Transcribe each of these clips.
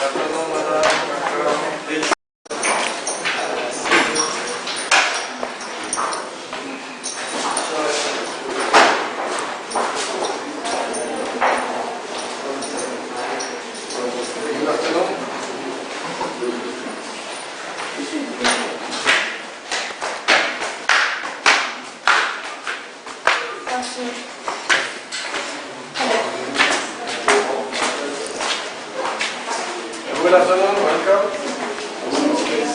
Good afternoon, welcome. Please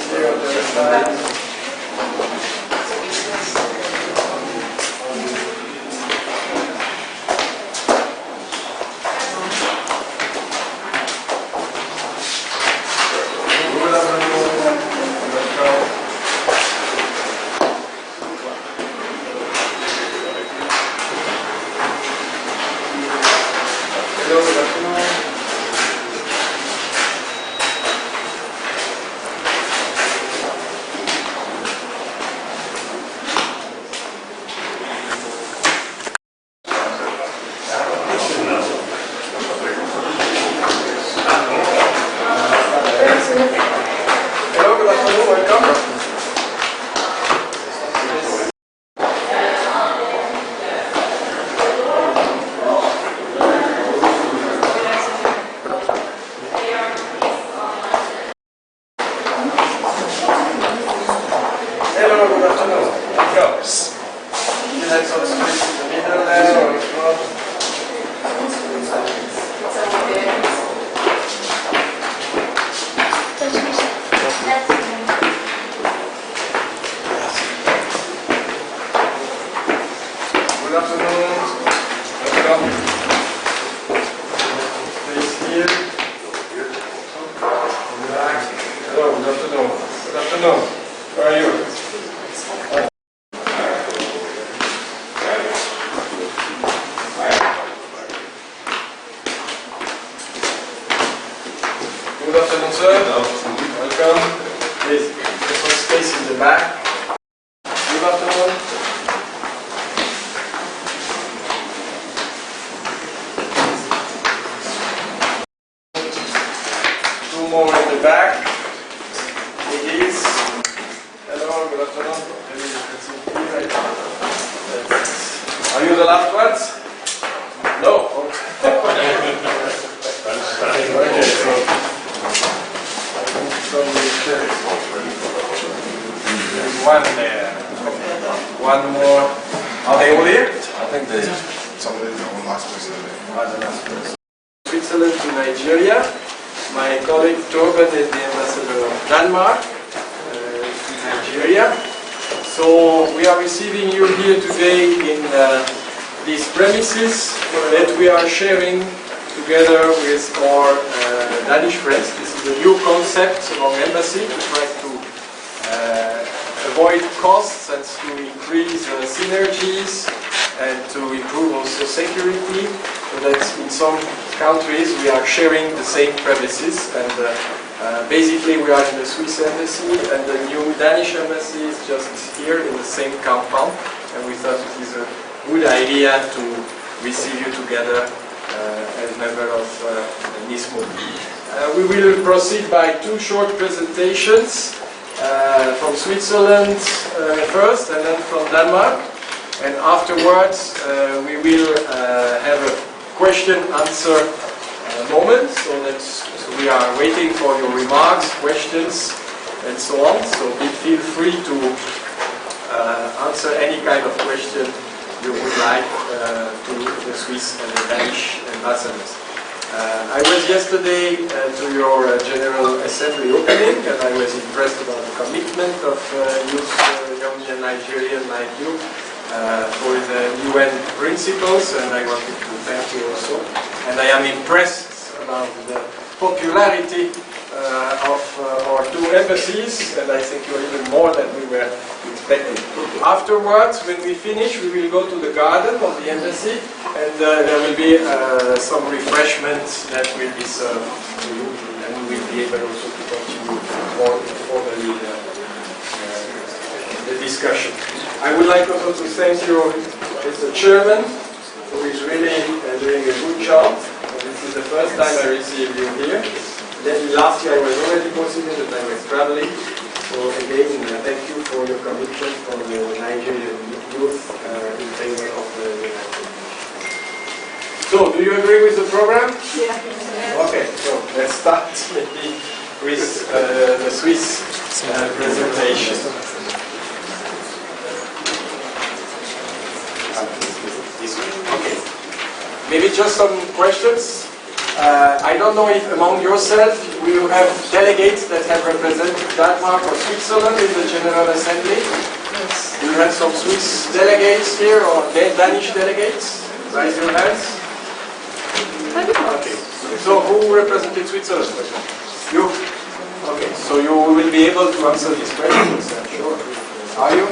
here on the other side. Good afternoon, welcome. Hello, good afternoon. Hello, good afternoon. Welcome. You have some space in the middle there or in front? Good afternoon. Welcome. Please here. Relax. Hello, good afternoon. Good afternoon. How are you? Good afternoon, sir. Welcome. Please, there's some space in the back. Good afternoon. Two more in the back. Ladies. Hello, good afternoon. Are you the last ones? No. Okay, so. There's one there. One more. Are they all here? I think somebody is the last person. The last person. Switzerland to Nigeria. My colleague Torben is the ambassador of Denmark to Nigeria. So we are receiving you here today in these premises that we are sharing together with our Danish friends. This is a new concept among Embassies to try to avoid costs and to increase synergies and to improve also security. So that in some countries we are sharing the same premises, and basically we are in the Swiss embassy and the new Danish embassy is just here in the same compound, and we thought it is a good idea to receive you together as member of NISSMUN. We will proceed by two short presentations from Switzerland first and then from Denmark, and afterwards we will have a question-answer moment, so we are waiting for your remarks, questions and so on, so feel free to answer any kind of question you would like to the Swiss and the Danish ambassadors. I was yesterday to your General Assembly opening, and I was impressed about the commitment of young Nigerians like you for the UN principles, and I wanted to thank you also. And I am impressed about the popularity of our two embassies, and I think you're even more than we were expecting. Afterwards, when we finish, we will go to the garden of the embassy, and there will be some refreshments that will be served to you, and we will be able also to continue more formally the discussion. I would like also to thank you, Mr. Chairman, who is really doing a good job. This is the first time I receive you here. Last year I was already considered that I was traveling. So again, thank you for your commitment for the Nigerian youth in favor of the United Nations. So, do you agree with the program? Yeah. Okay, so let's start maybe with the Swiss presentation. Okay, maybe just some questions. I don't know if among yourself you have delegates that have represented Denmark or Switzerland in the General Assembly. Yes. Do you have some Swiss delegates here or Danish delegates? Raise your hands. Okay. So who represented Switzerland? You? Okay. So you will be able to answer these questions, I'm sure. Are you?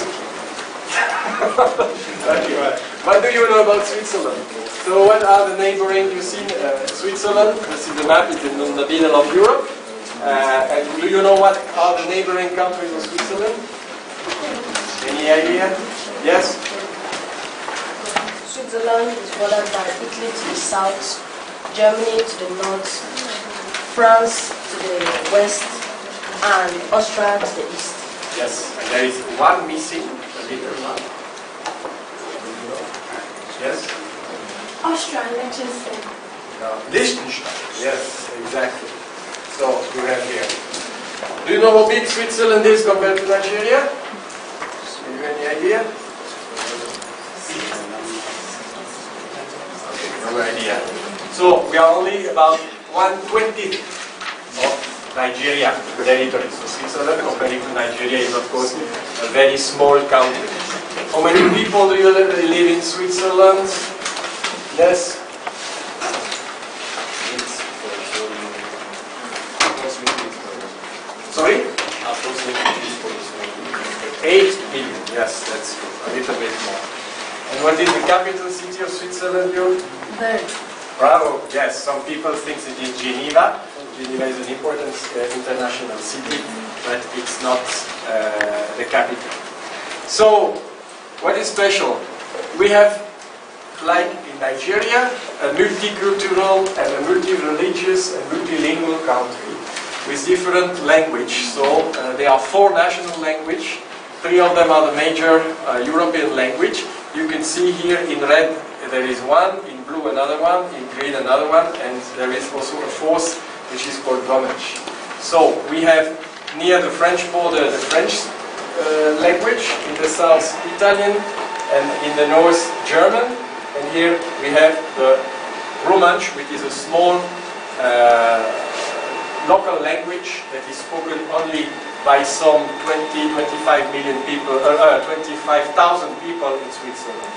Okay. What do you know about Switzerland? So what are the neighboring, you see Switzerland, this is the map, it's in the middle of Europe. And do you know what are the neighboring countries of Switzerland? Any idea? Yes? Switzerland is bordered by Italy to the south, Germany to the north, France to the west, and Austria to the east. Yes, and there is one missing, a little one. Yes? Austria and Liechtenstein. Liechtenstein, yes, exactly. So, you have here. Do you know how big Switzerland is compared to Nigeria? Do you have any idea? Okay, no idea. So, we are only about 1/20 of Nigeria territory. So, Switzerland comparing to Nigeria is, of course, a very small country. How many people do you live in Switzerland? Yes? Sorry? 8 million, yes, that's good. A little bit more. And what is the capital city of Switzerland, you? Bern. Bravo, yes, some people think it is Geneva. Geneva is an important international city, but it's not the capital. So, what is special? We have, like in Nigeria, a multicultural and a multi-religious and multilingual country with different language. So there are 4 national languages. 3 of them are the major European language. You can see here in red there is one, in blue another one, in green another one, and there is also a 4th which is called Romansh. So we have near the French border the French language, in the south Italian, and in the north German. And here we have the Romansh, which is a small local language that is spoken only by some 25 million people, 25,000 people in Switzerland.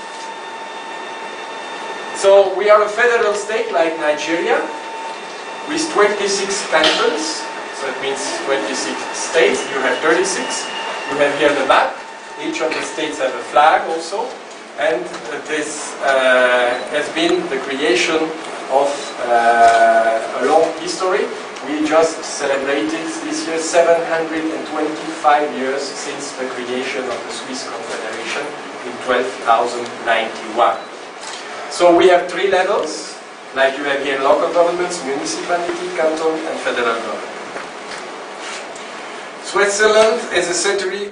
So we are a federal state like Nigeria, with 26 cantons. So it means 26 states. You have 36. You have here the map. Each of the states have a flag also. And this has been the creation of a long history. We just celebrated this year 725 years since the creation of the Swiss Confederation in 12,091. So we have 3 levels, like you have here local governments, municipality, canton, and federal government. Switzerland is a century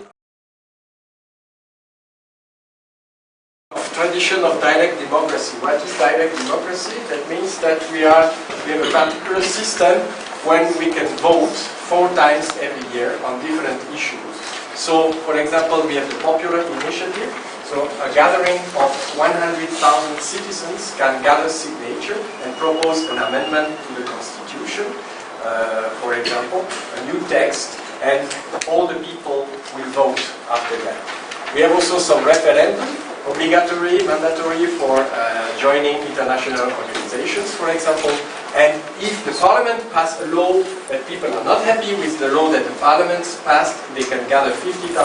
of tradition of direct democracy. What is direct democracy? That means that we have a particular system when we can vote 4 times every year on different issues. So, for example, we have the popular initiative. So, a gathering of 100,000 citizens can gather signature and propose an amendment to the constitution. For example, a new text, and all the people will vote after that. We have also some referendum, obligatory, mandatory for joining international organizations, for example. And if the parliament passes a law that people are not happy with the law that the parliament passed, they can gather 50,000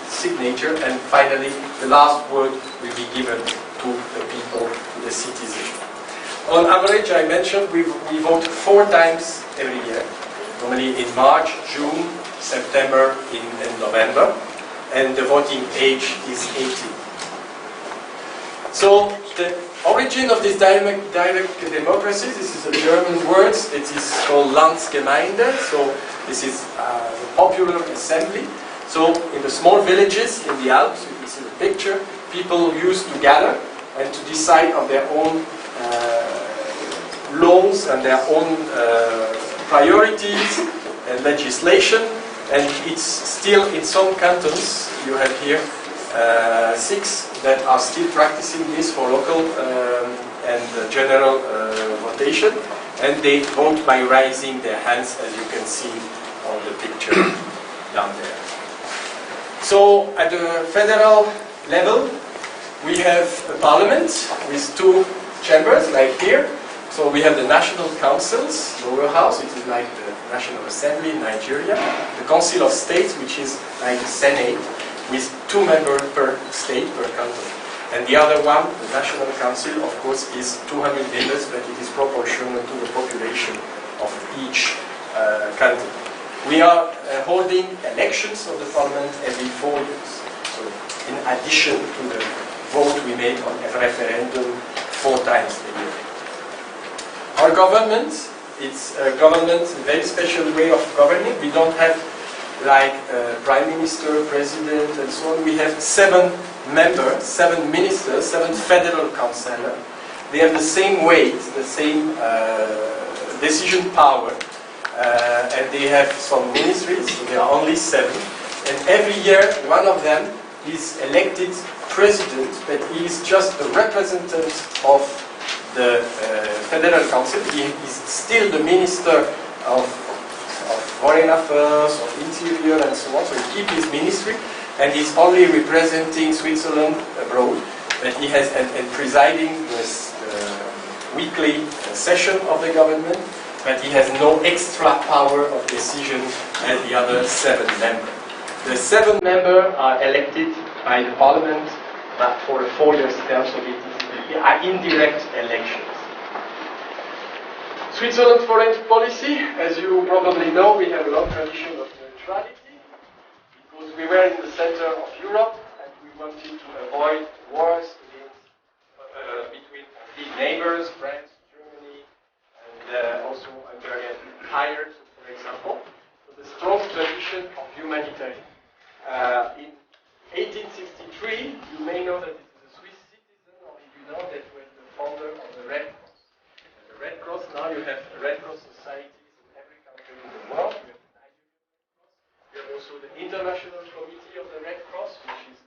signatures, and finally the last word will be given to the people, to the citizens. On average, I mentioned we vote 4 times every year. Normally in March, June, September, and November. And the voting age is 18. So the origin of this direct democracy, this is a German word, it is called Landsgemeinde, so this is the popular assembly. So in the small villages in the Alps, you can see the picture, people used to gather and to decide on their own laws and their own priorities and legislation. And it's still in some cantons, you have here 6 that are still practicing this for local and general votation, and they vote by raising their hands, as you can see on the picture down there. So at the federal level, we have a parliament with 2 chambers, like here. So we have the National Councils, lower house, it is like the National Assembly in Nigeria, the Council of States, which is like the Senate, with 2 members per state, per country. And the other one, the National Council, of course, is 200 members, but it is proportional to the population of each country. We are holding elections of the parliament every 4 years. So in addition to the vote we made on a referendum 4 times a year. Our government, it's a government, a very special way of governing. We don't have like prime minister, president, and so on. We have 7 members, 7 ministers, 7 federal councillors. They have the same weight, the same decision power, and they have some ministries. So there are only 7. And every year, one of them is elected president, but he is just a representative of the Federal Council. He is still the Minister of Foreign Affairs, of Interior, and so on. So he keeps his ministry, and he's only representing Switzerland abroad. But he has and presiding this weekly session of the government. But he has no extra power of decision as the other 7 members. The 7 members are elected by the Parliament, but for a 4-year term, so they are indirect elections. Switzerland's foreign policy, as you probably know, we have a long tradition of neutrality, because we were in the center of Europe, and we wanted to avoid wars between big neighbors, France, Germany, and also Hungarian Empire, for example. So the strong tradition of humanitarian. In 1863, you may know that it is a Swiss citizen, or you know that was the founder of the Red Cross. And the Red Cross, now you have Red Cross societies in every country in the world. You have the Nigerian Red Cross. You have also the International Committee of the Red Cross, which is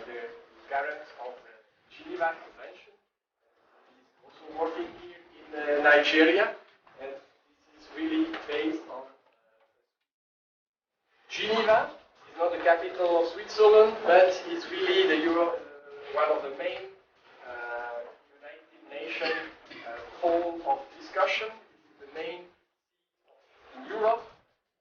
the garant of the Geneva Convention. It is also working here in Nigeria, and this is really based on Geneva. Not the capital of Switzerland, but it's really the one of the main United Nations forum of discussion. It's the main in Europe.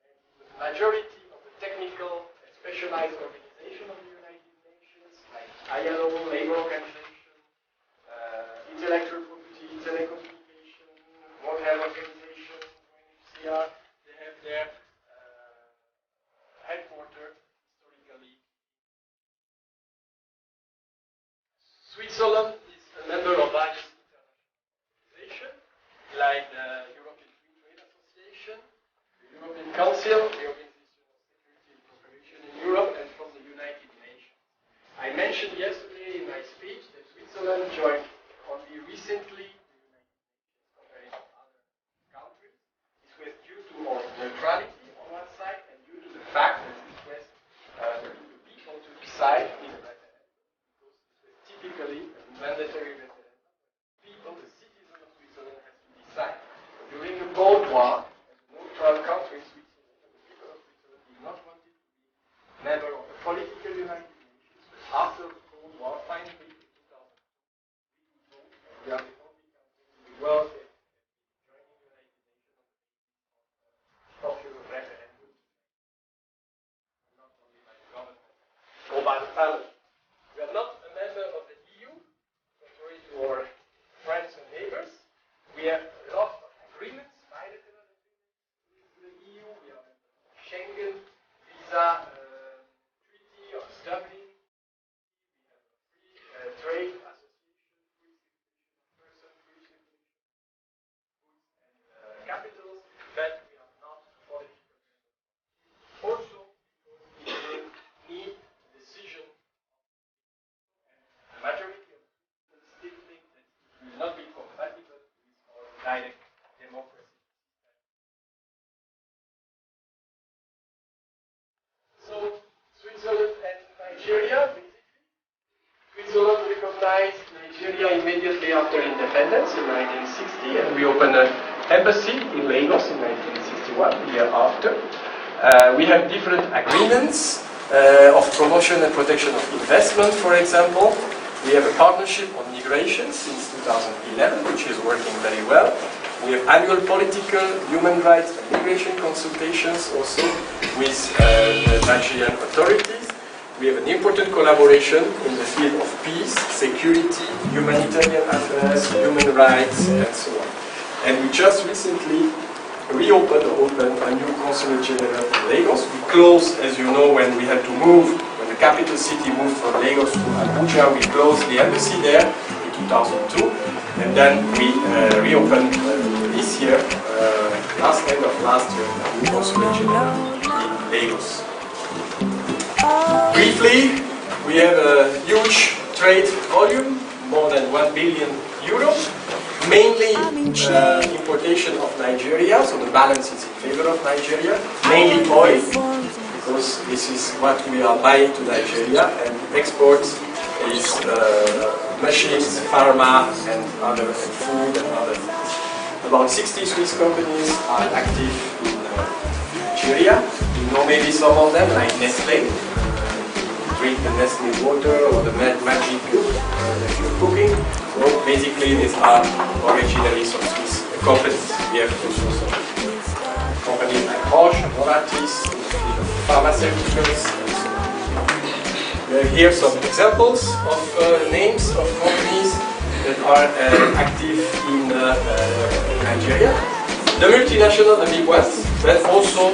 And the majority of the technical and specialized organization of the United Nations, like ILO, Labor Organization, intellectual property, telecommunication, World Health Organization, UNHCR, they have their headquarters. Switzerland is a member of various international organizations, like the European Free Trade Association, the European Council, the Organization of Security and Cooperation in Europe, and from the United Nations. I mentioned yesterday in my speech that Switzerland joined only recently the United Nations compared to other countries. This was due to our neutrality on one side, and due to the fact that it was the people to decide in a typically a mandatory referendum. People, the citizens of Switzerland, has to decide. During the Cold War, as a neutral country, Switzerland, the people of Switzerland did not want it to be member of the political United Nations. But after the Cold War, finally in 2002, we are the only country in the world that is joining the United Nations on the basis of popular referendum, not only by the government or by the parliament. We are not a member of the EU, contrary to our friends and neighbors. We have a lot of agreements, bilateral agreements with the direct democracy. So, Switzerland and Nigeria. Switzerland recognized Nigeria immediately after independence in 1960, and we opened an embassy in Lagos in 1961, the year after. We have different agreements of promotion and protection of investment, for example. We have a partnership on migration since 2011, which is working very well. We have annual political, human rights and migration consultations also with the Nigerian authorities. We have an important collaboration in the field of peace, security, humanitarian affairs, human rights, and so on. And we just recently reopened or opened a new consulate general in Lagos. We closed, as you know, when we had to move, when the capital city moved from Lagos to Abuja, we closed the embassy there in 2002. And then we reopened this year, end of last year, a new consulate general in Lagos. Briefly, we have a huge trade volume, more than 1 billion euros, mainly importation of Nigeria, so the balance is in favor of Nigeria, mainly oil, because this is what we are buying to Nigeria, and exports is machines, pharma, and other food and other things. About 60 Swiss companies are active in Nigeria. You know maybe some of them, like Nestle. Drink the Nestle water or the magic that you're cooking. So basically these are originally some Swiss companies. We have also some companies like Roche, Novartis, in the field of pharmaceuticals. We have here some examples of names of companies that are active in Nigeria. The multinational, the big ones, but also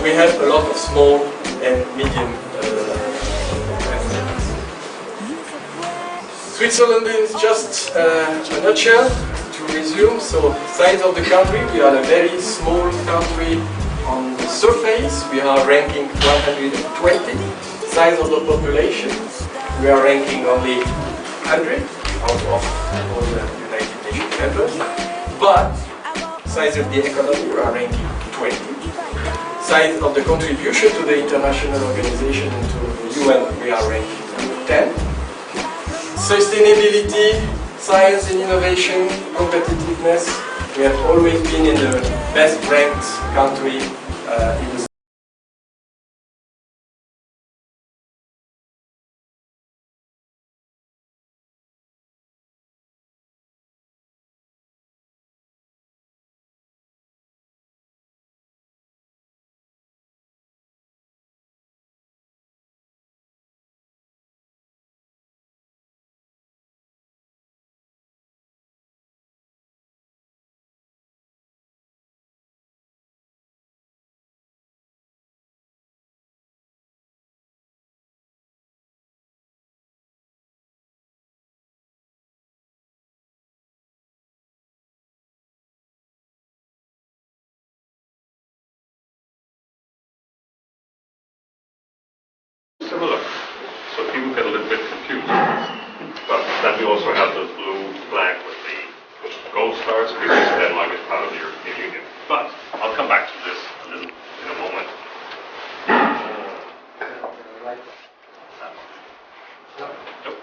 we have a lot of small and medium companies. Switzerland is just a nutshell to resume. So, size of the country, we are a very small country on the surface. We are ranking 120. Size of the population, we are ranking only 100 out of all the United Nations members. But size of the economy, we are ranking 20. Size of the contribution to the international organization and to the UN, we are ranking 10. Sustainability, science and innovation, competitiveness, we have always been in the best ranked country in the similar. So people get a little bit confused. But then we also have the blue flag with the gold stars because Denmark is part of the European Union. But I'll come back to this a little in a moment. Nope.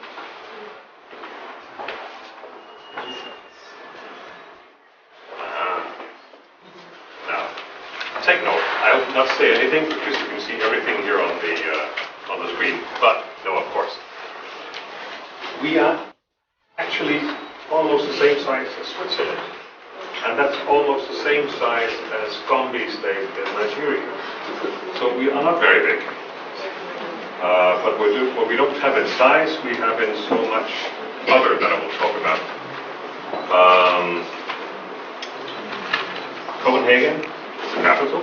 Now, take note. I will not say anything because you can see everything here on the screen. But no, of course, we are actually almost the same size as Switzerland, and that's almost the same size as Gombe State in Nigeria. So we are not very big. But what we don't have in size, we have in so much other that I will talk about. Copenhagen is the capital,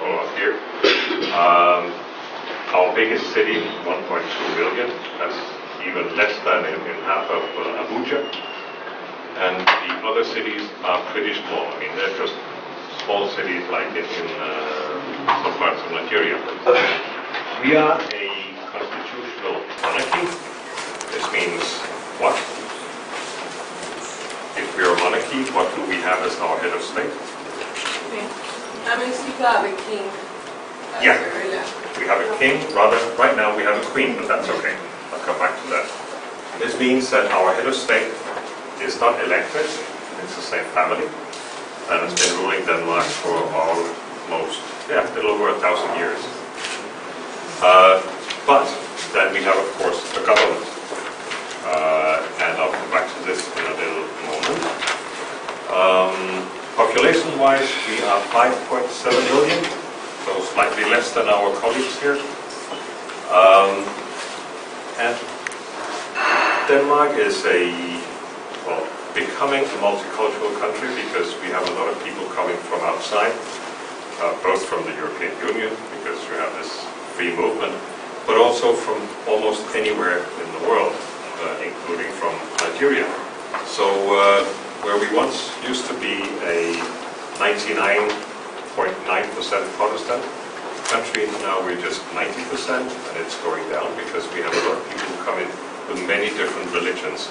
all up here. Our biggest city, 1.2 million. That's even less than in half of Abuja. And the other cities are pretty small. I mean, they're just small cities like in some parts of Nigeria. We are a constitutional monarchy. This means what? If monarchy, what do we have as our head of state? How many people have a king? Yeah. We have a king, rather, right now we have a queen, but that's okay. I'll come back to that. This means that our head of state is not elected, it's the same family that has been ruling Denmark for almost, a little over 1,000 years. But then we have, of course, the government. And I'll come back to this in a little moment. Population-wise, we are 5.7 million, so slightly less than our colleagues here. And Denmark is becoming a multicultural country because we have a lot of people coming from outside, both from the European Union, because we have this free movement, but also from almost anywhere in the world, including from Nigeria. So where we once used to be a 99.9% Protestant country, now we're just 90%, and it's going down because we have a lot of people who come in with many different religions.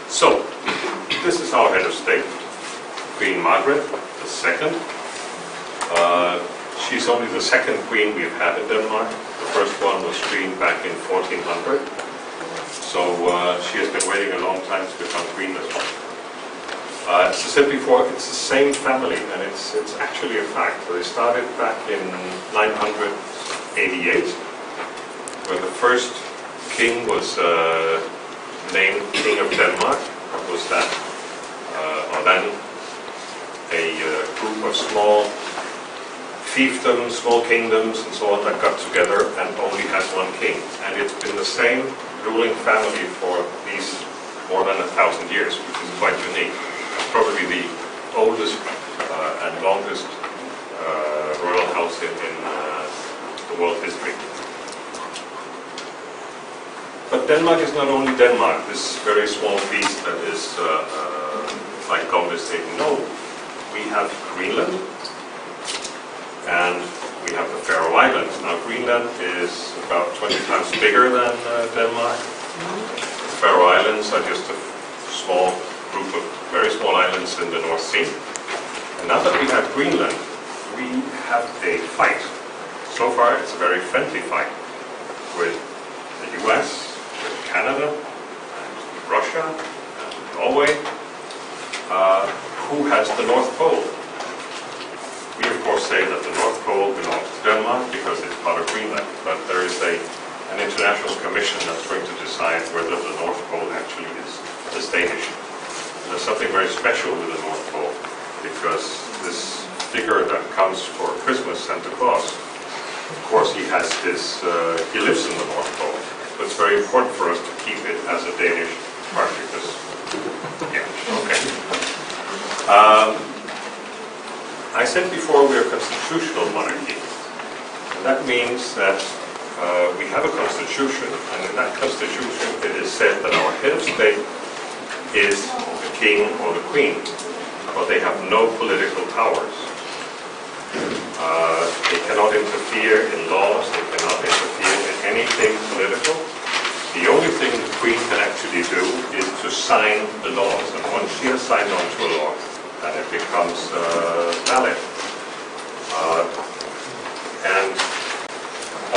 So, this is our head of state, Queen Margaret II. She's only the second queen we've had in Denmark. The first one was queen back in 1400. So she has been waiting a long time to become queen as well. As I said before, it's the same family, and it's actually a fact. They started back in 988, where the first king was named King of Denmark. Was that, or then a group of small fiefdoms, small kingdoms, and so on that got together and only had one king. And it's been the same ruling family for these more than 1,000 years, which is quite unique. It's probably the oldest and longest royal house in the world history. But Denmark is not only Denmark, this very small piece that is like compensating. No, we have Greenland and we have the Faroe Islands. Now Greenland is about 20 times bigger than Denmark. The Faroe Islands are just a small group of very small islands in the North Sea. And now that we have Greenland, we have a fight. So far it's a very friendly fight with the US, Canada, and Russia, and Norway, who has the North Pole. We of course say that the North Pole belongs to Denmark because it's part of Greenland, but there is an international commission that's going to decide whether the North Pole actually is Danish. And there's something very special with the North Pole, because this figure that comes for Christmas, Santa Claus, of course he has this, he lives in the North Pole. So it's very important for us to keep it as a Danish part because, okay. I said before we're a constitutional monarchy. And that means that we have a constitution, and in that constitution it is said that our head of state is the king or the queen, but they have no political powers. They cannot interfere in laws, they cannot interfere in anything political. The only thing the Queen can actually do is to sign the laws, and once she has signed on to a law, then it becomes valid. And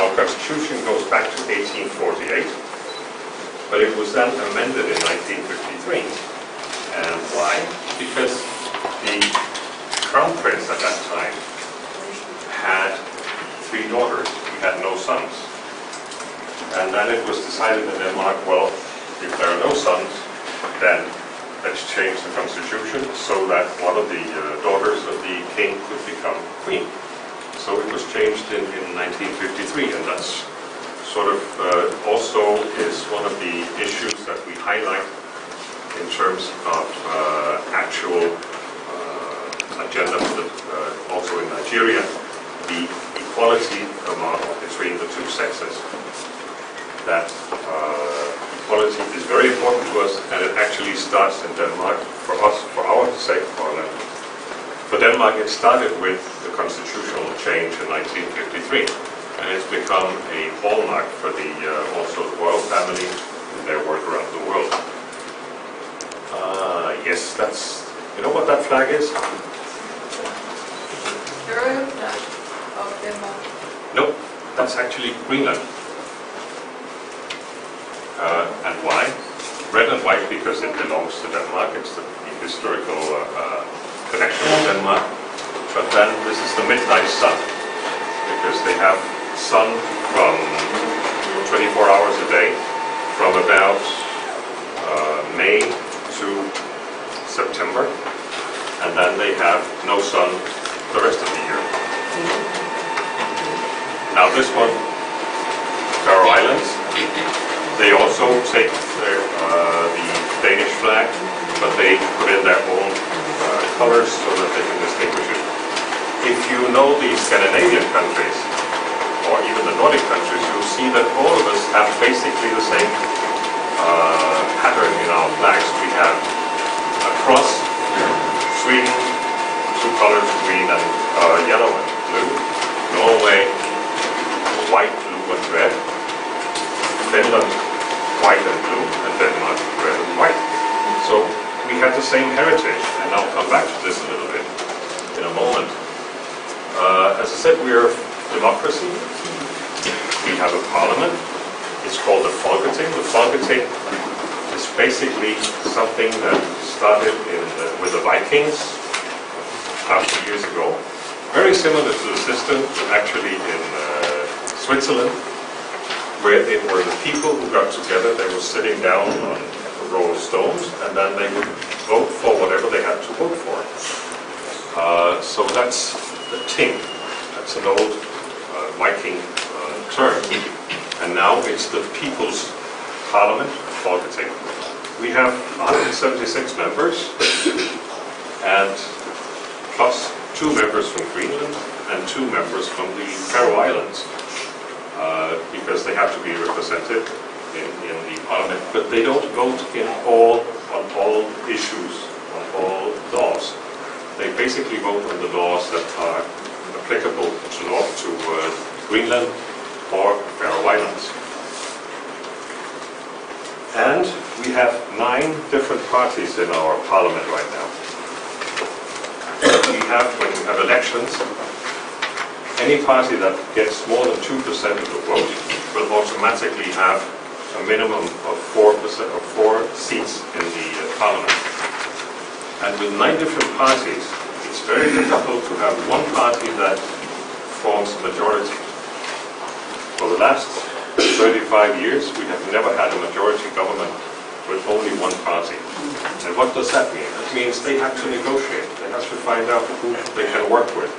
our Constitution goes back to 1848, but it was then amended in 1953. And why? Because the Crown Prince at that time had 3 daughters. He had no sons. And then it was decided in Denmark, well, if there are no sons, then let's change the constitution so that one of the daughters of the king could become queen. So it was changed in 1953, and that's sort of also is one of the issues that we highlight in terms of actual agenda for also in Nigeria, the equality between the two sexes. That equality is very important to us, and it actually starts in Denmark for us, for our sake, for Denmark. It started with the constitutional change in 1953, and it's become a hallmark for the also the royal family. There were You know what that flag is? The royal flag of Denmark. Nope, that's actually Greenland. And why? Red and white because it belongs to Denmark. It's the historical connection with Denmark. But then this is the midnight sun because they have sun from 24 hours a day from about May to September, and then they have no sun the rest of the year. Now this one, Faroe Islands, they also take the Danish flag, but they put in their own colors so that they can distinguish it. If you know the Scandinavian countries, or even the Nordic countries, you'll see that all of us have basically the same pattern in our flags. We have across Sweden, two colors, green and yellow and blue. Norway, white, blue and red. Finland, white and blue, and Denmark, red and white. So we have the same heritage, and I'll come back to this a little bit in a moment. As I said, we're a democracy. We have a parliament. It's called the Folketing. The Folketing is basically something that started with the Vikings 1,000 years ago. Very similar to the system actually in Switzerland, where it were the people who got together. They were sitting down on a row of stones, and then they would vote for whatever they had to vote for. So that's the ting. That's an old Viking term. And now it's the People's Parliament, Folketing. We have 176 members, and plus 2 members from Greenland and 2 members from the Faroe Islands, because they have to be represented in the Parliament. But they don't vote on all issues, on all laws. They basically vote on the laws that are applicable to Greenland or Faroe Islands. And we have 9 different parties in our parliament right now. We have, when we have elections, any party that gets more than 2% of the vote will automatically have a minimum of 4% or 4 seats in the parliament. And with 9 different parties, it's very difficult to have one party that forms a majority. For the last 35 years, we have never had a majority government with only one party. And what does that mean? It means they have to negotiate. They have to find out who they can work with,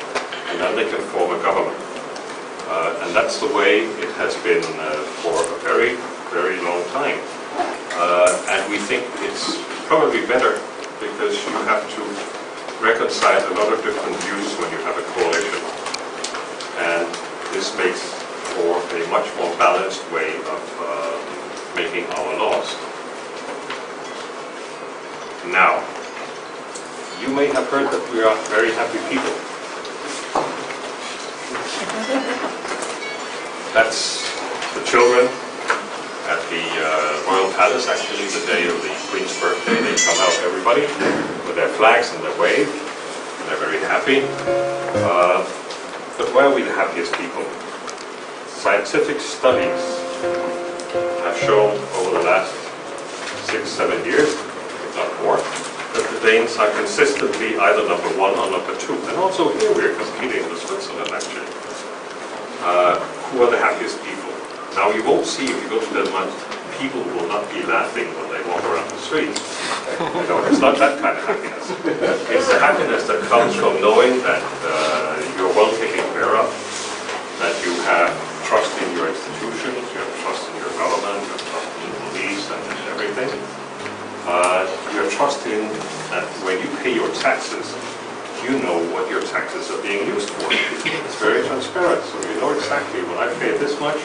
and then they can form a government. And that's the way it has been for a very, very long time. And we think it's probably better because you have to reconcile a lot of different views when you have a coalition. And this makes for a much more balanced way of making our laws. Now, you may have heard that we are very happy people. That's the children at the Royal Palace, actually the day of the Queen's birthday. They come out, everybody, with their flags and their wave, and they're very happy. But where are we the happiest people? Scientific studies have shown over the last 6-7 years, if not more, that the Danes are consistently either number 1 or number 2. And also here we're competing with Switzerland, actually. Who are the happiest people? Now you won't see, if you go to Denmark, people will not be laughing when they walk around the streets. It's not that kind of happiness. It's the happiness that comes from knowing that you're well taken care of, that you have trust in your institutions, you have trust in your government, you have trust in the police and everything. You have trust in that when you pay your taxes, you know what your taxes are being used for. It's very transparent, so you know exactly when I pay this much,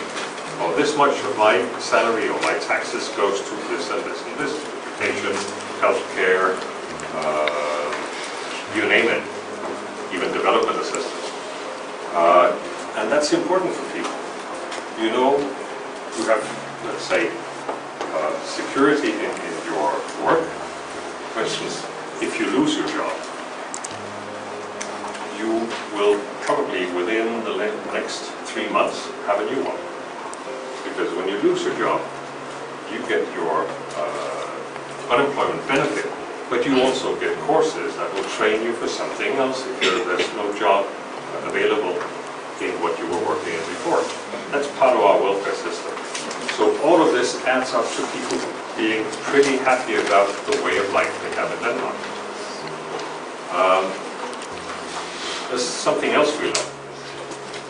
or this much of my salary or my taxes goes to this and this and this, education, healthcare, you name it, even development assistance. And that's important for people. You know, you have, let's say, security in your work. For instance, if you lose your job, you will probably within the next 3 months have a new one. Because when you lose your job, you get your unemployment benefit, but you also get courses that will train you for something else if there's no job available in what you were working in before. That's part of our welfare system. So all of this adds up to people being pretty happy about the way of life they have in Denmark. There's something else we love.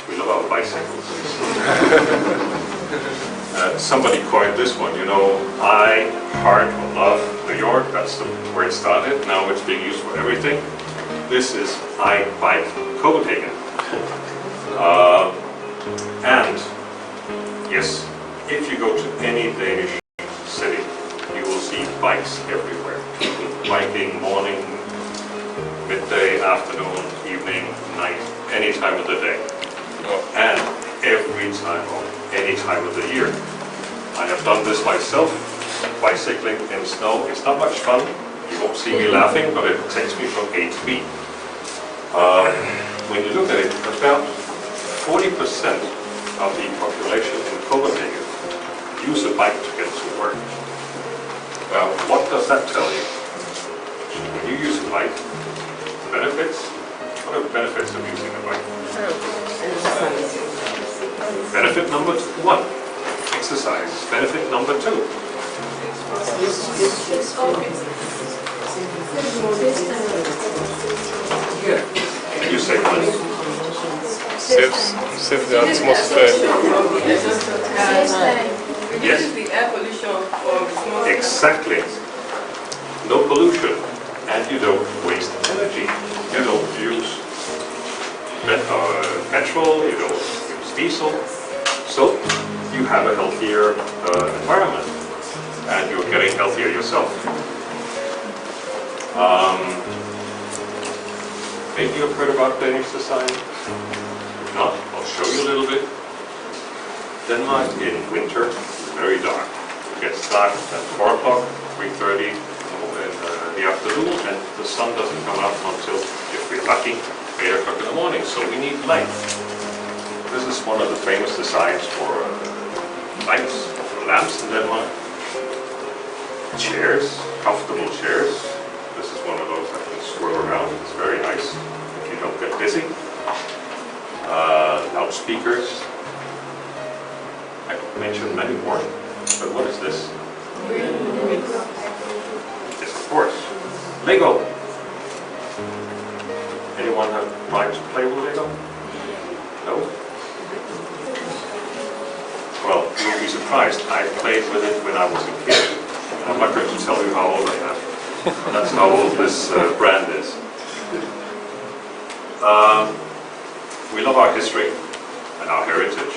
We love our bicycles. Somebody coined this one, you know, I heart or love New York, that's where it started, now it's being used for everything. This is I bike Copenhagen. And yes, if you go to any Danish city, you will see bikes everywhere. Biking morning, midday, afternoon, evening, night, any time of the day. And every time of any time of the year. I have done this myself, bicycling in snow. It's not much fun. You won't see me laughing, but it takes me from A to B. When you look at it, about 40% of the population in Copenhagen use a bike to get to work. Well, what does that tell you? When you use a bike, benefits? What are the benefits of using a bike? Benefit number 1, exercise. Benefit number 2. You say money. Saves the atmosphere. Yes. The air pollution or small. Exactly. No pollution. And you don't waste energy. You don't use petrol, you don't use diesel. So you have a healthier environment. And you're getting healthier yourself. Maybe you've heard about Danish society? If not, I'll show you a little bit. Denmark in winter is very dark. It gets dark at 4 o'clock, 3:30 in the afternoon, and the sun doesn't come out until, if we're lucky, 8 o'clock in the morning. So we need light. This is one of the famous designs for lights, for lamps in Denmark. Chairs, comfortable chairs. This is one of those that can swirl around. It's very nice if you don't get dizzy. Loudspeakers. I could mention many more, but what is this? Yes, of course. Lego. Anyone have tried to play with Lego? No? Well, you'll be surprised. I played with it when I was a kid. I'm not going to tell you how old I am. That's how old this brand is. We love our history and our heritage.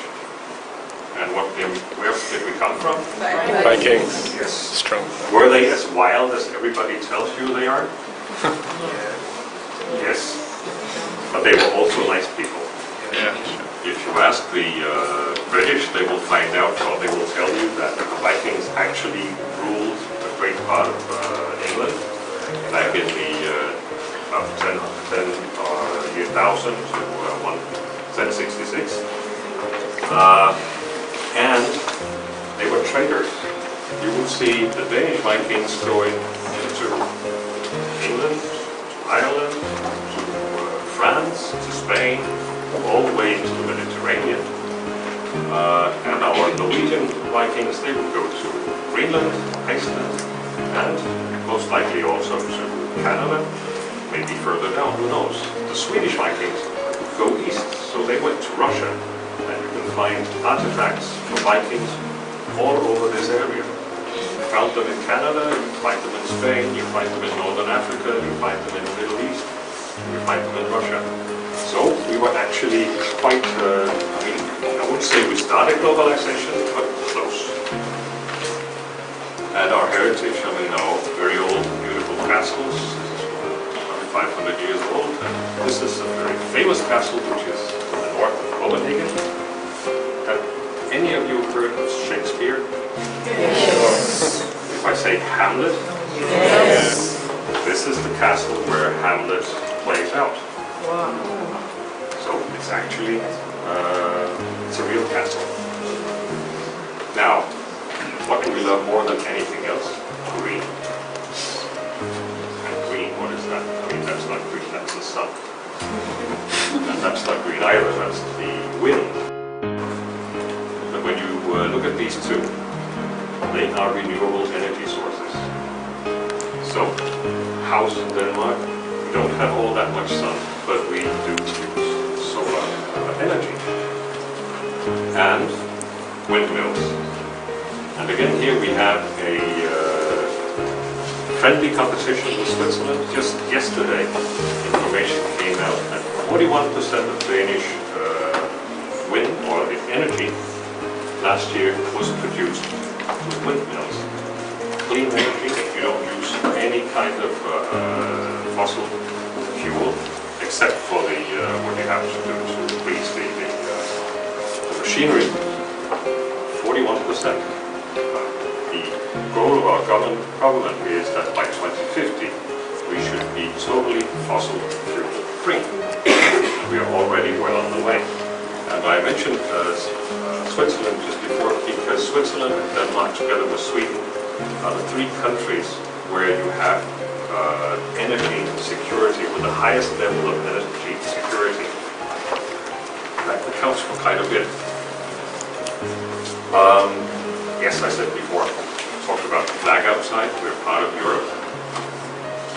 And where did we come from? Vikings. Yes. Strong. Were they as wild as everybody tells you they are? Yes. But they were also nice people. Yeah. If you ask the British, they will find out, or they will tell you that the Vikings actually ruled a great part of England back in the about 10,000 to 1066. And they were traders. You will see the Danish Vikings going into England, to Ireland, to France, to Spain, all the way into the Mediterranean. And our Norwegian Vikings, they would go to Greenland, Iceland, and most likely also to Canada, maybe further down, who knows. The Swedish Vikings would go east, so they went to Russia. And you can find artifacts from Vikings all over this area. You found them in Canada, you find them in Spain, you find them in Northern Africa, you find them in the Middle East, you find them in Russia. So we were actually quite, I wouldn't say we started globalization, but close. And our heritage, our very old, beautiful castles. This is 500 years old. And this is a very famous castle, which is to the north of Copenhagen. Have any of you heard of Shakespeare? Yes. If I say Hamlet? Yes. This is the castle where Hamlet plays out. Wow. So it's actually it's a real castle. Now, what do we love more than anything else? Green. And green, what is that? I mean, that's not green, that's the sun. And that's not green either, that's the wind. But when you look at these two, they are renewable energy sources. So, house in Denmark, we don't have all that much sun, but we do use solar energy. And windmills. And again, here we have a friendly competition with Switzerland. Just yesterday, information came out that 41% of Danish wind or energy last year was produced with windmills. Clean energy, you don't use any kind of fossil fuel, except for the what you have to do to grease the machinery. 41%. The goal of our government is that by 2050 we should be totally fossil fuel free. We are already well on the way. And I mentioned Switzerland just before because Switzerland and Denmark together with Sweden are the three countries where you have energy security with the highest level of energy security. That accounts for quite a bit. Yes, I said before, talked about the flag outside, we're part of Europe.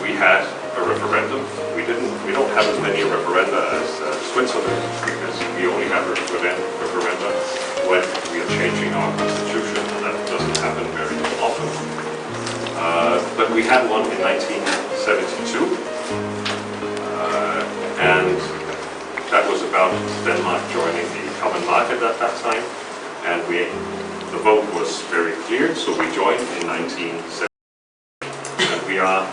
We had a referendum. We don't have as many referenda as Switzerland because we only have a referenda when we are changing our constitution, and that doesn't happen very often. But we had one in 1972, and that was about Denmark joining the common market at that time, and the vote was very clear, so we joined in 1970, and we are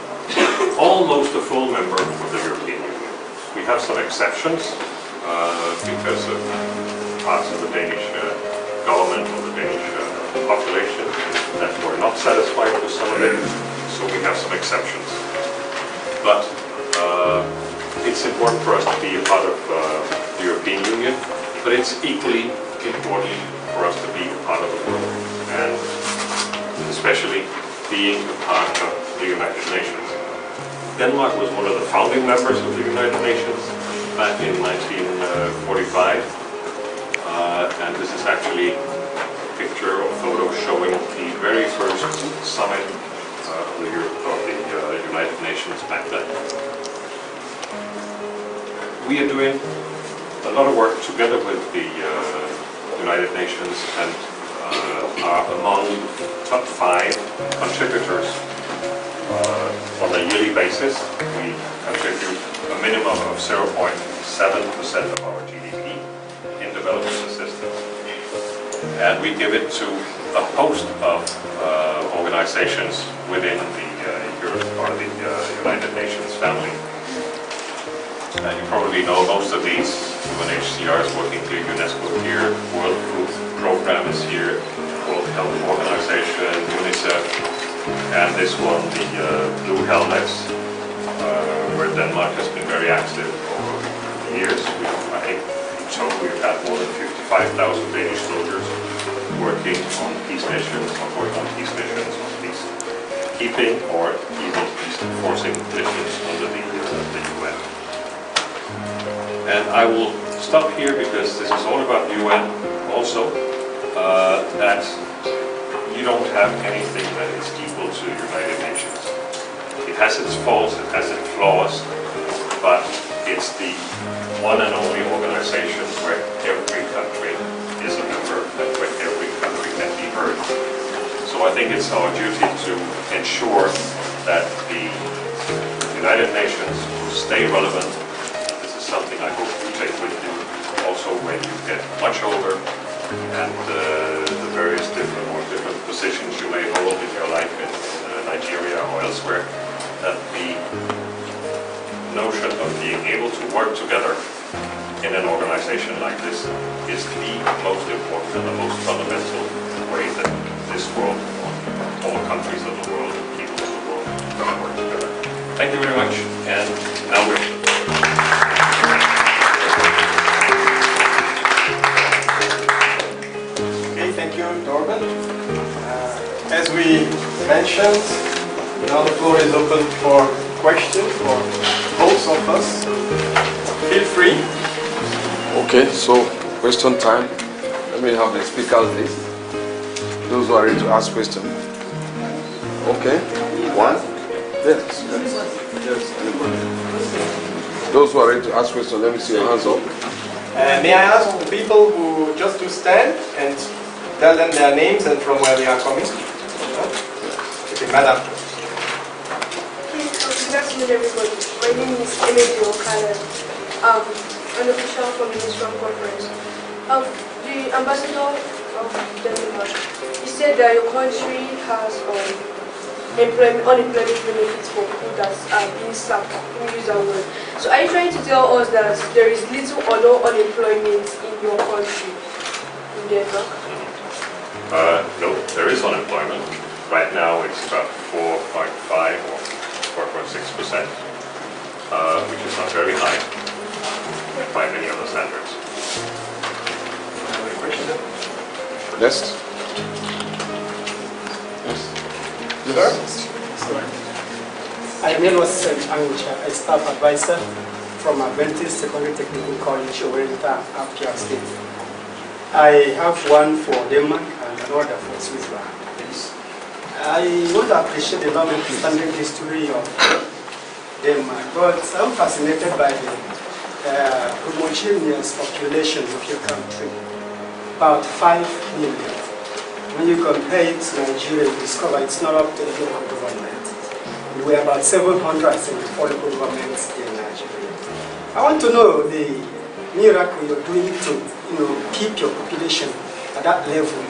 almost a full member of the European Union. We have some exceptions because of parts of the Danish government or the Danish population that were not satisfied with some of it, so we have some exceptions. But it's important for us to be a part of the European Union, but it's equally important for us to be a part of the world, and especially being a part of the United Nations. Denmark was one of the founding members of the United Nations back in 1945, and this is actually a picture or photo showing the very first summit of the United Nations back then. We are doing a lot of work together with the United Nations and are among top 5 contributors on a yearly basis. We contribute a minimum of 0.7% of our GDP in development assistance, and we give it to a host of organizations within the United Nations family. You probably know most of these. UNHCR is working here, UNESCO here, World Food Program is here, World Health Organization, UNICEF, and this one, the Blue Helmets, where Denmark has been very active over the years. I think in total we've had more than 55,000 Danish soldiers working on peace missions, or peacekeeping, or even peace enforcing missions under the UN. And I will stop here because this is all about UN also, that you don't have anything that is equal to the United Nations. It has its faults, it has its flaws, but it's the one and only organization where every country is a member and where every country can be heard. So I think it's our duty to ensure that the United Nations will stay relevant. Something I hope you take with you also when you get much older, and the various different positions you may hold in your life in Nigeria or elsewhere, that the notion of being able to work together in an organization like this is the most important and the most fundamental way that this world, all countries of the world, people of the world, can work together. Thank you very much. And now we're... Okay, thank you, Torben. As we mentioned, now the floor is open for questions for both of us. Feel free. Okay, so question time. Let me have the speakers list. Those who are ready to ask questions. Okay, one. Yes, yes, anybody. Those who are ready to ask questions, let me see your hands up. May I ask the people who just to stand and tell them their names and from where they are coming? Okay, madam. Good afternoon, everybody. My name is Emily Okala. An official from the NISSMUN conference. The ambassador of Denmark, he said that your country has unemployment benefits for people that are being sacked. Let me use that word. So are you trying to tell us that there is little or no unemployment in your country, in Denmark? No, there is unemployment. Right now it's about 4.5 or 4.6%, which is not very high by many other standards. Another question? Next. Yes. Sir? My name was Angucha, a staff advisor from Adventist Secondary Technical College, Owerita, Abia State. I have one for Denmark and another for Switzerland. I want to appreciate the long-standing history of Denmark, but I'm fascinated by the homogeneous population of your country, about 5 million. When you compare it to Nigeria, you discover it's not up to the local government. We are about 774 local governments in Nigeria. I want to know the miracle you're doing to keep your population at that level,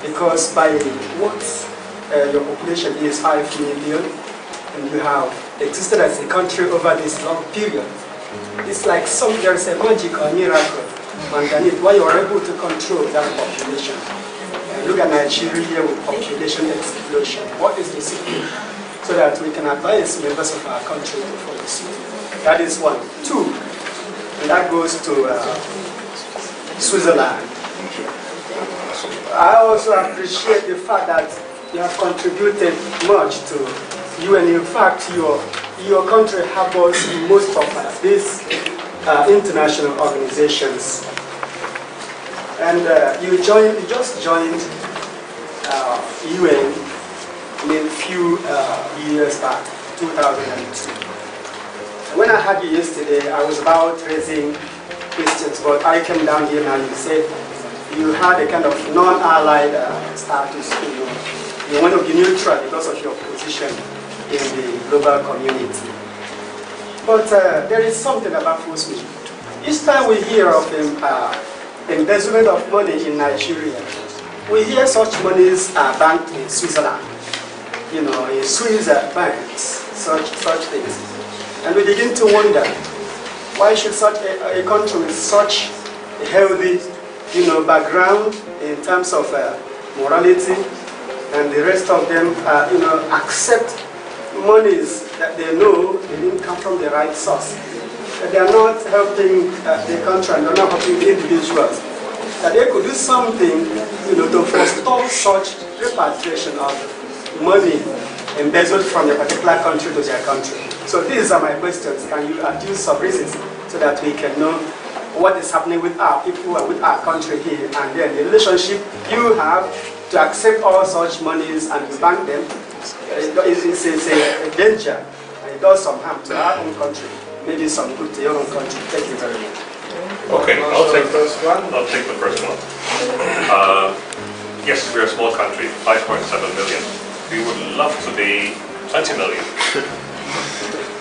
because by what your population is 5 million, and you have existed as a country over this long period. It's like there's a magic or miracle underneath why you're able to control that population. Look at Nigeria with population explosion. What is the secret? So that we can advise members of our country to follow suit. That is one. Two, and that goes to Switzerland. I also appreciate the fact that you have contributed much to UN. In fact, your country harbors most of these international organizations. And you just joined UN a few years back, 2002. When I had you yesterday, I was about raising questions, but I came down here now. You said you had a kind of non-allied status. You want to be neutral because of your position in the global community. But there is something that baffles me. Each time we hear of embezzlement of money in Nigeria, we hear such monies are banked in Switzerland. In Swiss banks, such things. And we begin to wonder, why should such a country with such a healthy background in terms of morality and the rest of them accept monies that they know they didn't come from the right source. That they are not helping the country and they're not helping the individuals. That they could do something to forestall such repatriation of money embezzled from a particular country to their country. So these are my questions. Can you adduce some reasons so that we can know what is happening with our people and with our country here, and then the relationship you have to accept all such monies and to bank them? It's a danger, and it does some harm to our own country, maybe some good to your own country. Thank you very much. Okay, I'll take the first one. Yes, we're a small country, 5.7 million. We would love to be 20 million,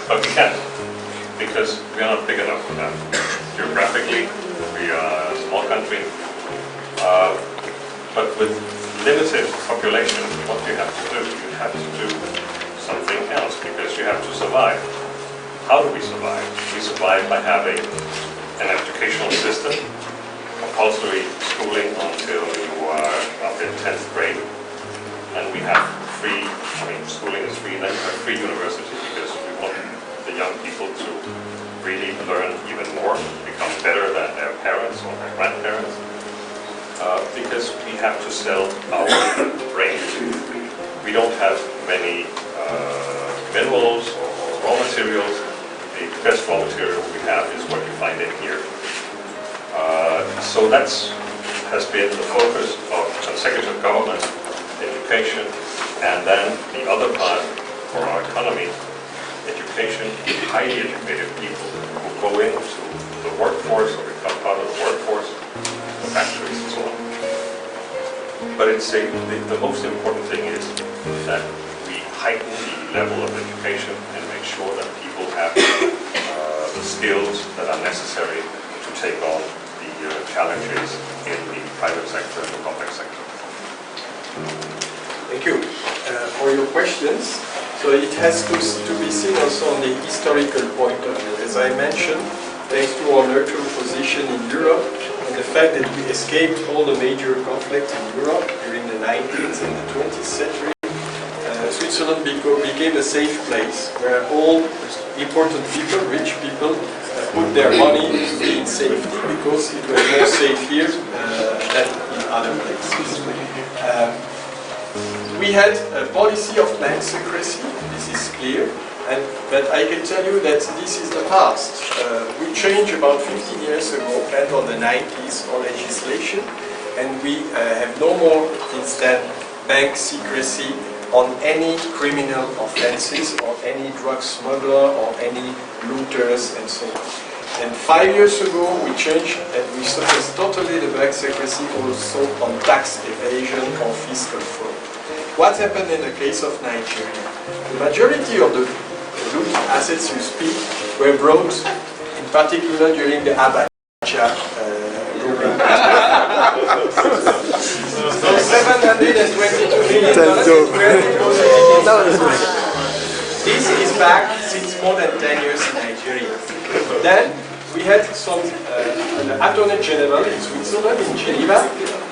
but we can't, because we are not big enough for that. Geographically, we are a small country, but with limited population, what you have to do? You have to do something else, because you have to survive. How do we survive? We survive by having an educational system, compulsory schooling until you are up in 10th grade, and we have free, schooling is free, then we have free universities, because we want young people to really learn even more, become better than their parents or their grandparents, because we have to sell our brain. We don't have many minerals or raw materials. The best raw material we have is what you find in here. So that has been the focus of consecutive government, education, and then the other part for our economy, education, highly educated people who go into the workforce or become part of the workforce, the factories and so on. But the most important thing is that we heighten the level of education and make sure that people have the skills that are necessary to take on the challenges in the private sector and the public sector. Thank you for your questions. So it has to be seen also on the historical point of view. As I mentioned, thanks to our neutral position in Europe and the fact that we escaped all the major conflicts in Europe during the 19th and the 20th century, Switzerland became a safe place where all important people, rich people, put their money to be in safety because it was more safe here than in other places. We had a policy of bank secrecy, this is clear, but I can tell you that this is the past. We changed about 15 years ago, and on the 90s, our legislation, and we have no more instead bank secrecy on any criminal offenses or any drug smuggler or any looters and so on. And 5 years ago we changed and we suppressed totally the bank secrecy also on tax evasion or fiscal fraud. What happened in the case of Nigeria? The majority of the looted assets you speak were brought in particular during the Abacha ruling. So $722 million were deposited. This is back since more than 10 years in Nigeria. Then we had the Attorney General in Switzerland, in Geneva,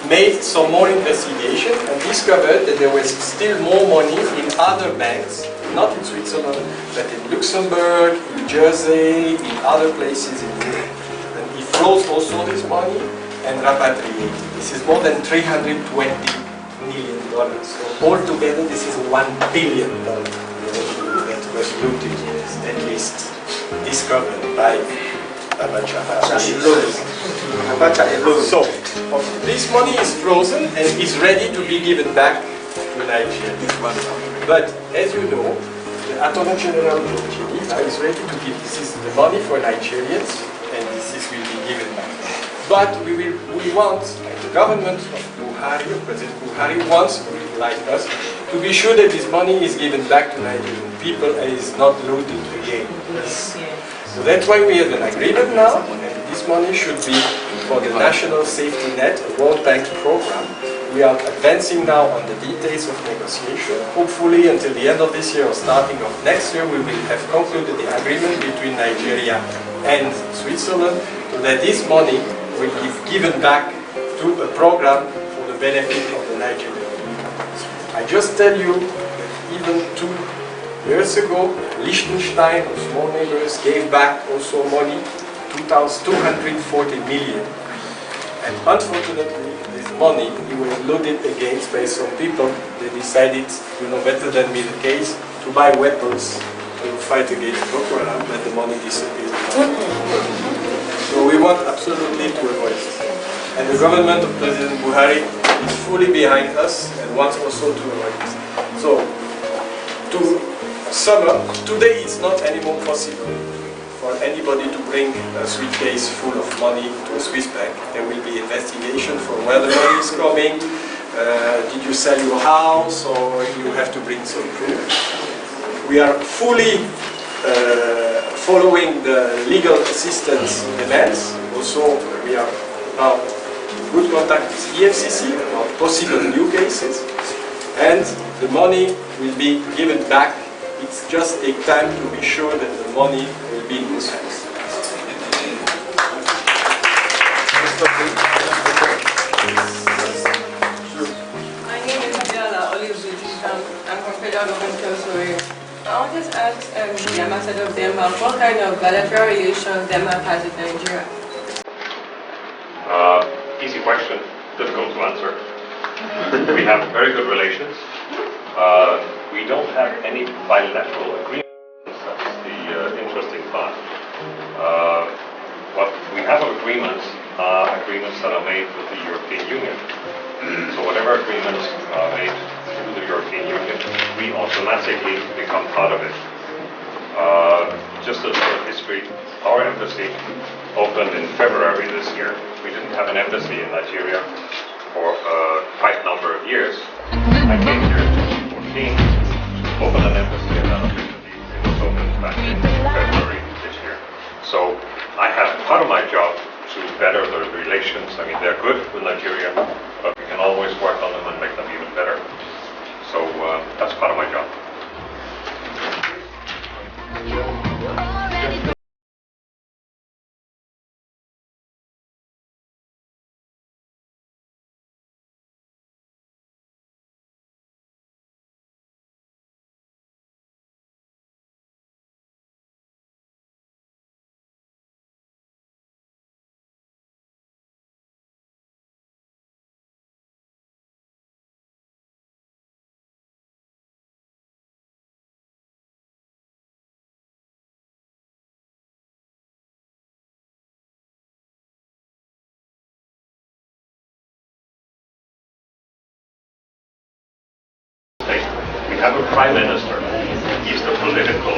made some more investigation and discovered that there was still more money in other banks, not in Switzerland, but in Luxembourg, in Jersey, in other places in Europe. And he froze also this money and repatriated. This is more than $320 million. So altogether this is $1 billion that was looted, at least discovered by Abacha alone. So, this money is frozen and is ready to be given back to Nigeria. But, as you know, the Attorney General of Geneva is ready to give the money for Nigerians and this will be given back. But we want, like the government of Buhari, President Buhari wants, like us, to be sure that this money is given back to Nigerian people and is not looted again. So that's why we have an agreement now, and this money should be for the National Safety Net, a World Bank program. We are advancing now on the details of negotiation. Hopefully until the end of this year or starting of next year, we will have concluded the agreement between Nigeria and Switzerland so that this money will be given back to a program for the benefit of the Nigerian people. I just tell you that even 2 years ago, Liechtenstein, or small neighbors, gave back also money, 240 million. And unfortunately, this money was loaded against by some people. They decided, better than be the case, to buy weapons to fight against Boko Haram, but the money disappeared. So we want absolutely to avoid this. And the government of President Buhari is fully behind us and wants also to avoid this. So, to sum up, today it's not anymore possible for anybody to bring a suitcase full of money to a Swiss bank. There will be investigation from where the money is coming. Did you sell your house, or you have to bring some proof? We are fully following the legal assistance demands. Also, we are now in good contact with EFCC about possible new cases, and the money will be given back. It's just take time to be sure that the money will be in good hands. My name is Diana Olive. I'm from Federal Government Council. I wanted to ask the ambassador of Denmark what kind of bilateral relations Denmark has with Nigeria. Easy question, difficult to answer. We have very good relations. We don't have any bilateral agreements. That's the interesting part. What we have agreements are agreements that are made with the European Union. So whatever agreements are made through the European Union, we automatically become part of it. Just a little history, our embassy opened in February this year. We didn't have an embassy in Nigeria for quite a number of years. I came here in 2014 to open an embassy, and then officially it was opened back in February this year. So I have part of my job to better the relations. I mean, they're good with Nigeria, but we can always work on them and make them even better. So that's part of my job. We have a prime minister. He's the political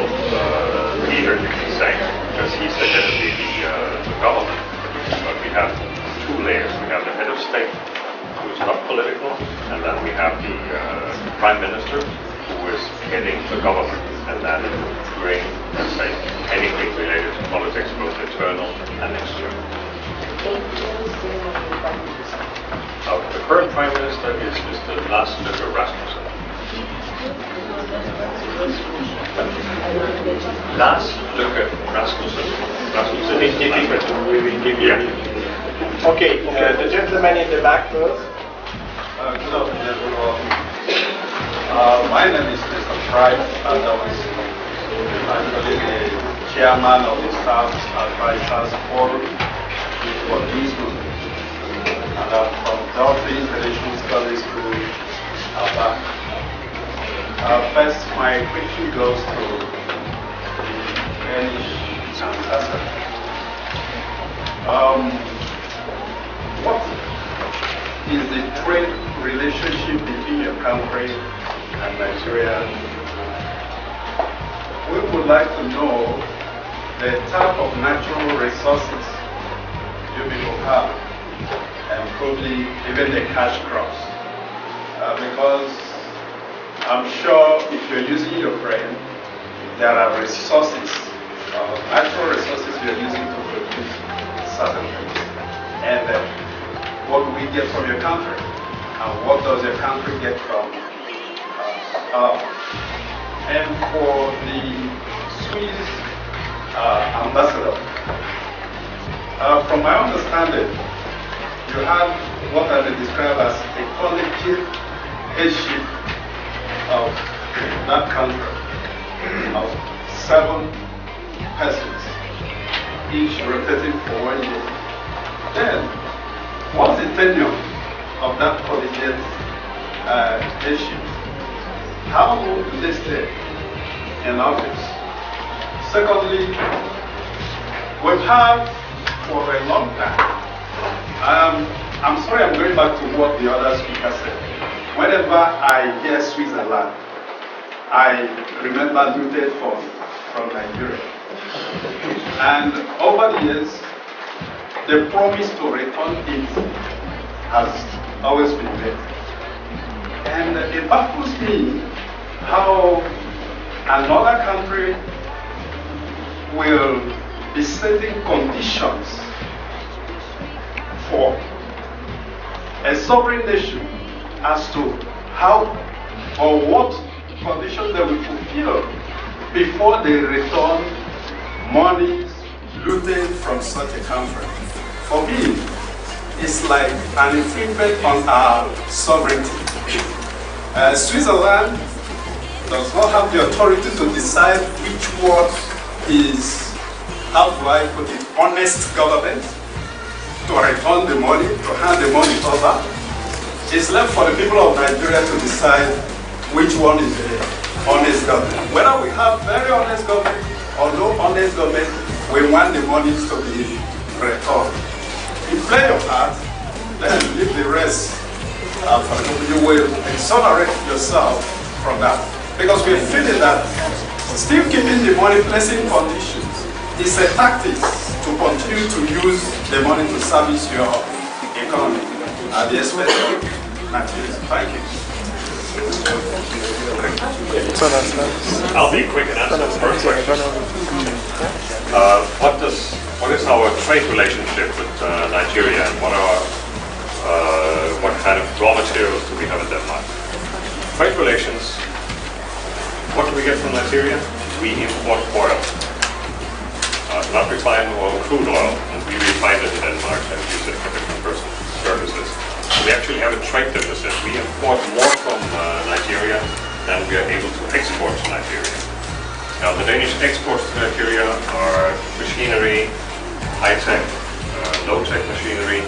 leader, you can say, because he's the head of the government. But we have two layers. We have the head of state, who is not political, and then we have the prime minister, who is heading the government, and then doing, let's say, anything related to politics, both internal and external. The current prime minister is Mr. Rasmussen. Lars Løkke Rasmussen. Okay, the gentleman in the back first. Good afternoon, everyone. My name is Mr. Price, and I was actually the chairman of the Staff Advisors Forum for NISSMUN. And I'm from Delphi International Studies School, Aba. First, my question goes to the Danish ambassador. What is the trade relationship between your country and Nigeria? We would like to know the type of natural resources you people have, and probably even the cash crops, because I'm sure if you're using your brain, there are resources, natural resources you're using to produce certain things. And what do we get from your country? And what does your country get from us? And for the Swiss ambassador, from my understanding, you have what I may describe as a collective headship of that country, of 7 persons, each rotating for 1 year. Then, what's the tenure of that collegiate headship? How long do they stay in office? Secondly, we've had for a long time, I'm sorry, I'm going back to what the other speaker said. Whenever I hear Switzerland, I remember looted from Nigeria. And over the years, the promise to return it has always been made. And it baffles me how another country will be setting conditions for a sovereign nation as to how or what conditions they will fulfill before they return money looted from such a country. For me, it's like an infringement on our sovereignty. Switzerland does not have the authority to decide which one is, how do I put it, honest government, to return the money, to hand the money over. It's left for the people of Nigeria to decide which one is the honest government. Whether we have very honest government or no honest government, we want the money to be returned. You play your part, then leave the rest. You will exonerate yourself from that. Because we're feeling that still keeping the money placing conditions is a tactic to continue to use the money to service your economy at the expense of Nigeria. Thank you. I'll be quick and answer the first question. What is our trade relationship with Nigeria, and what kind of raw materials do we have in Denmark? Trade relations. What do we get from Nigeria? We import oil, not refined oil, crude oil, and we refine it in Denmark and use it for different personal purposes. We actually have a trade deficit. We import more from Nigeria than we are able to export to Nigeria. Now, the Danish exports to Nigeria are machinery, high-tech, low-tech machinery,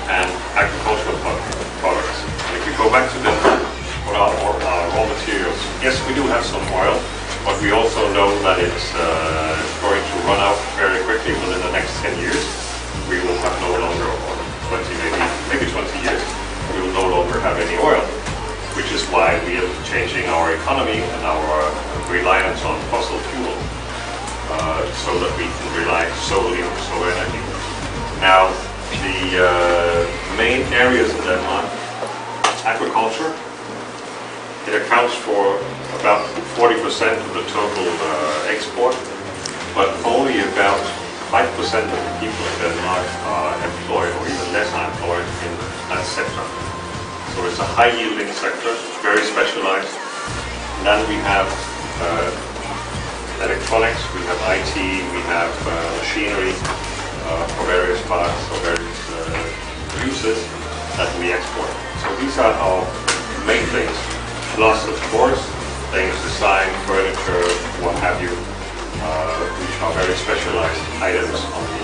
and agricultural products. And if we go back to Denmark, what are our raw materials? Yes, we do have some oil, but we also know that it's going to run out very quickly within the next 10 years. We will have no longer, or 20, maybe 20 years, we will no longer have any oil, which is why we are changing our economy and our reliance on fossil fuel so that we can rely solely on solar energy. Now, the main areas in Denmark, agriculture, it accounts for about 40% of the total export, but only about 5% of the people in Denmark are employed, or even less are employed in that sector. So it's a high-yielding sector, very specialized. And then we have electronics, we have IT, we have machinery for various parts, or various uses that we export. So these are our main things. Plus, of course, things, design, furniture, what have you, which are very specialized items on the